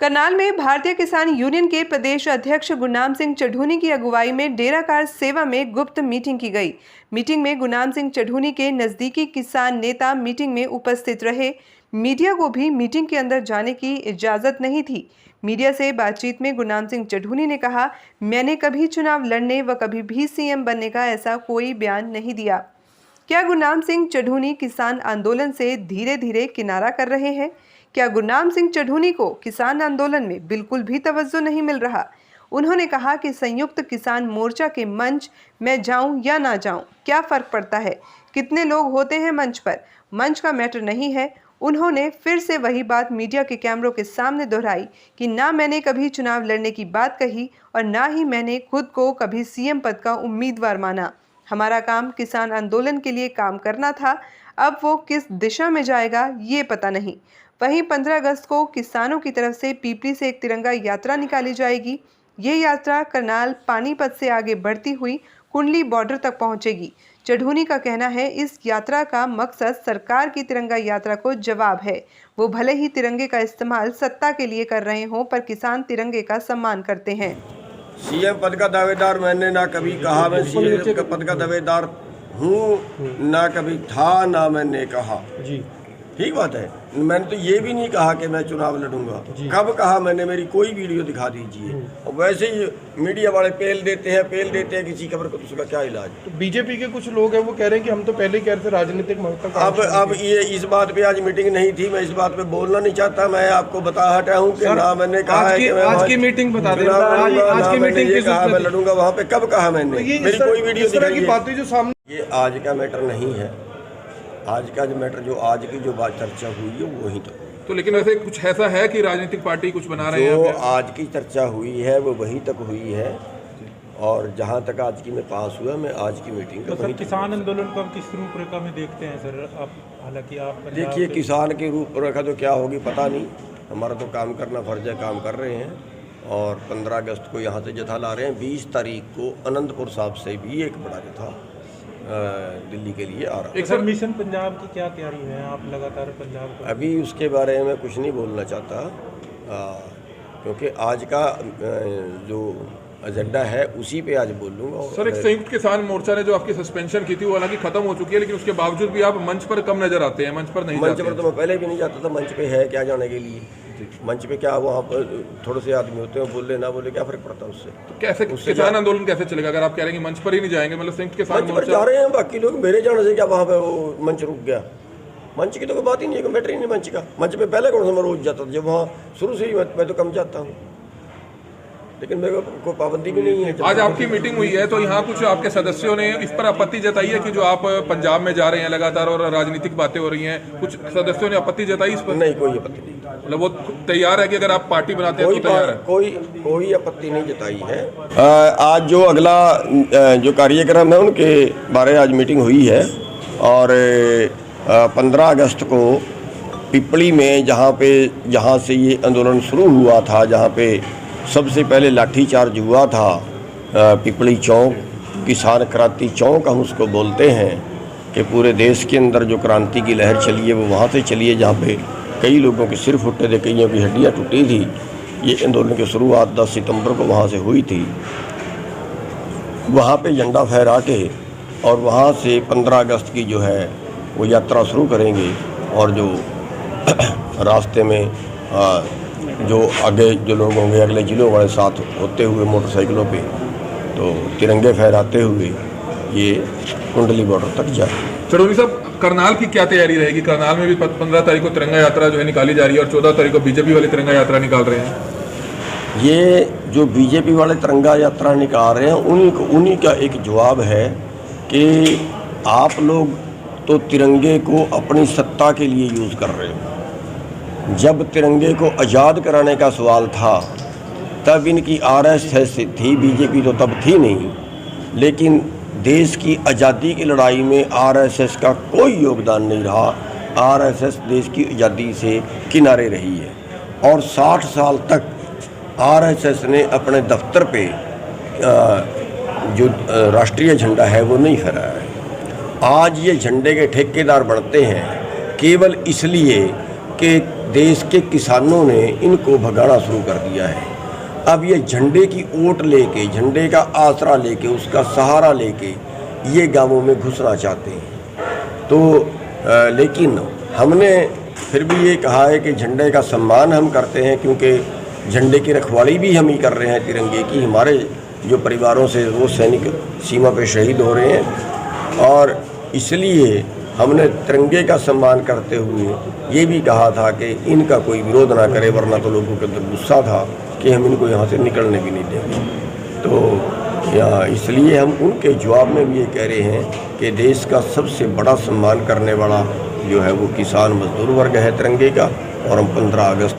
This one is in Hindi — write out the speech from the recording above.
करनाल में भारतीय किसान यूनियन के प्रदेश अध्यक्ष गुरनाम सिंह चढ़ूनी की अगुवाई में डेराकार सेवा में गुप्त मीटिंग की गई। मीटिंग में गुरनाम सिंह चढ़ूनी के नजदीकी किसान नेता मीटिंग में उपस्थित रहे। मीडिया को भी मीटिंग के अंदर जाने की इजाजत नहीं थी। मीडिया से बातचीत में गुरनाम सिंह चढ़ूनी ने कहा, मैंने कभी चुनाव लड़ने व कभी भी सीएम बनने का ऐसा कोई बयान नहीं दिया। क्या गुरनाम सिंह चढ़ूनी किसान आंदोलन से धीरे धीरे किनारा कर रहे हैं? क्या गुरनाम सिंह चढ़ूनी को किसान आंदोलन में बिल्कुल भी तवज्जो नहीं मिल रहा? उन्होंने कहा कि संयुक्त किसान मोर्चा के मंच में जाऊं या ना जाऊं, क्या फर्क पड़ता है? कितने लोग होते हैं मंच पर? मंच का मैटर नहीं है। उन्होंने फिर से वही बात मीडिया के कैमरों के सामने दोहराई कि ना मैंने कभी चुनाव लड़ने की बात कही और ना ही मैंने खुद को कभी सीएम पद का उम्मीदवार माना। हमारा काम किसान आंदोलन के लिए काम करना था। अब वो किस दिशा में जाएगा ये पता नहीं। वहीं 15 अगस्त को किसानों की तरफ से पीपली से एक तिरंगा यात्रा निकाली जाएगी। ये यात्रा करनाल पानीपत से आगे बढ़ती हुई कुंडली बॉर्डर तक पहुंचेगी। चढ़ूनी का कहना है इस यात्रा का मकसद सरकार की तिरंगा यात्रा को जवाब है। वो भले ही तिरंगे का इस्तेमाल सत्ता के लिए कर रहे हों, पर किसान तिरंगे का सम्मान करते हैं। सीएम पद का दावेदार मैंने ना कभी कहा मैं सीएम पद का दावेदार हूँ, ना कभी था, ना मैंने कहा। जी ठीक बात है। मैंने तो ये भी नहीं कहा कि मैं चुनाव लड़ूंगा। कब कहा मैंने? मेरी कोई वीडियो दिखा दीजिए। और वैसे ही मीडिया वाले पेल देते हैं किसी खबर को, तो उसका क्या इलाज? तो बीजेपी के कुछ लोग हैं वो कह रहे हैं कि हम तो पहले ही कह रहे थे राजनीतिक महत्व। अब ये इस बात पे आज मीटिंग नहीं थी, मैं इस बात पे बोलना नहीं चाहता। मैं आपको बता हटा हूँ कि ना मैंने कहा है कि मैं आज की मीटिंग बता दें, आज की मीटिंग ये कहा मैं लड़ूंगा। वहाँ पे कब कहा मैंने? मेरी कोई वीडियो की बातें जो सामने, ये आज का मैटर नहीं है। आज का जो मैटर, जो आज की जो बात चर्चा हुई है वही तो लेकिन वैसे कुछ ऐसा है कि राजनीतिक पार्टी कुछ बना रहे हैं? जो आज की चर्चा हुई है वो वहीं तक हुई है, और जहां तक आज की में पास हुआ, मैं आज की मीटिंग तो सर किसान आंदोलन को हम किस रूपरेखा में देखते हैं सर? आप हालांकि आप देखिए, किसान की रूपरेखा तो क्या होगी पता नहीं। हमारा तो काम करना फर्ज है, काम कर रहे हैं। और 15 अगस्त को यहाँ से जत्था ला रहे हैं। 20 तारीख को अनंतपुर साहब से भी एक बड़ा जत्था दिल्ली के लिए आ रहा है। एक सर मिशन पंजाब की क्या तैयारी है? आप लगातार पंजाब को अभी उसके बारे में कुछ नहीं बोलना चाहता, क्योंकि आज का जो एजेंडा है उसी पे आज बोलूँगा। सर, एक संयुक्त किसान मोर्चा ने जो आपकी सस्पेंशन की थी वो हालांकि खत्म हो चुकी है, लेकिन उसके बावजूद भी आप मंच पर कम नजर आते हैं। मंच पर नहीं? मंच पर तो मैं पहले भी नहीं जाता था। मंच पे है क्या जाने के लिए? मंच पे क्या वहाँ पर थोड़े से आदमी होते हैं, बोले ना बोले क्या फर्क पड़ता है उससे? तो कैसे किसान आंदोलन कैसे चलेगा अगर आप कह रहे हैं कि मंच पर ही नहीं जाएंगे? मतलब संयुक्त किसान मंच पर जा रहे हैं, बाकी लोग मेरे जाने से क्या वहाँ पे वो मंच रुक गया? मंच की तो कोई बात ही नहीं है, मैटर ही नहीं मंच का। मंच पे पहले कौन सा मैं रोज जाता था? जब वहाँ शुरू से ही मैं तो कम जाता हूँ, लेकिन मेरे को कोई पाबंदी भी नहीं है। आज आपकी मीटिंग हुई है तो यहाँ कुछ आपके सदस्यों ने इस पर आपत्ति जताई है कि जो आप पंजाब में जा रहे हैं लगातार और राजनीतिक बातें हो रही हैं, कुछ सदस्यों ने आपत्ति जताई इस पर? नहीं, कोई आपत्ति नहीं। मतलब वो तैयार है कि अगर आप पार्टी बनाते हैं तो तैयार है? कोई आपत्ति नहीं जताई है। आज जो अगला जो कार्यक्रम है उनके बारे आज मीटिंग हुई है, और 15 अगस्त को पिपली में जहाँ से ये आंदोलन शुरू हुआ था, जहाँ पे सबसे पहले लाठीचार्ज हुआ था, पिपली चौक, किसान क्रांति चौक हम उसको बोलते हैं, कि पूरे देश के अंदर जो क्रांति की लहर चली है वो वहाँ से चली है, जहाँ पे कई लोगों के सिर फुटे थे, कईयों की हड्डियाँ टूटी थी। ये आंदोलन की शुरुआत 10 सितंबर को वहाँ से हुई थी। वहाँ पे झंडा फहरा के और वहाँ से 15 अगस्त की जो है वो यात्रा शुरू करेंगे, और जो रास्ते में जो आगे जो लोग होंगे अगले जिलों वाले साथ होते हुए मोटरसाइकिलों पे, तो तिरंगे फहराते हुए ये कुंडली बॉर्डर तक जाए। चढ़ूनी साहब, करनाल की क्या तैयारी रहेगी? करनाल में भी 15 तारीख को तिरंगा यात्रा जो है निकाली जा रही है, और 14 तारीख को बीजेपी वाली तिरंगा यात्रा निकाल रहे हैं। ये जो बीजेपी वाले तिरंगा यात्रा निकाल रहे हैं उन्हीं का एक जवाब है कि आप लोग तो तिरंगे को अपनी सत्ता के लिए यूज़ कर रहे हो। जब तिरंगे को आज़ाद कराने का सवाल था तब इनकी आरएसएस थी, बीजेपी तो तब थी नहीं, लेकिन देश की आज़ादी की लड़ाई में आरएसएस का कोई योगदान नहीं रहा। आरएसएस देश की आज़ादी से किनारे रही है, और 60 साल तक आरएसएस ने अपने दफ्तर पे जो राष्ट्रीय झंडा है वो नहीं फहराया है। आज ये झंडे के ठेकेदार बनते हैं केवल इसलिए कि देश के किसानों ने इनको भगाना शुरू कर दिया है। अब ये झंडे की ओट लेके, झंडे का आसरा लेके, उसका सहारा लेके ये गांवों में घुसना चाहते हैं। तो लेकिन हमने फिर भी ये कहा है कि झंडे का सम्मान हम करते हैं, क्योंकि झंडे की रखवाली भी हम ही कर रहे हैं तिरंगे की। हमारे जो परिवारों से वो सैनिक सीमा पे शहीद हो रहे हैं, और इसलिए हमने तिरंगे का सम्मान करते हुए ये भी कहा था कि इनका कोई विरोध ना करे, वरना तो लोगों के अंदर गुस्सा था कि हम इनको यहाँ से निकलने भी नहीं देंगे। तो इसलिए हम उनके जवाब में भी ये कह रहे हैं कि देश का सबसे बड़ा सम्मान करने वाला जो है वो किसान मजदूर वर्ग है तिरंगे का, और हम 15 अगस्त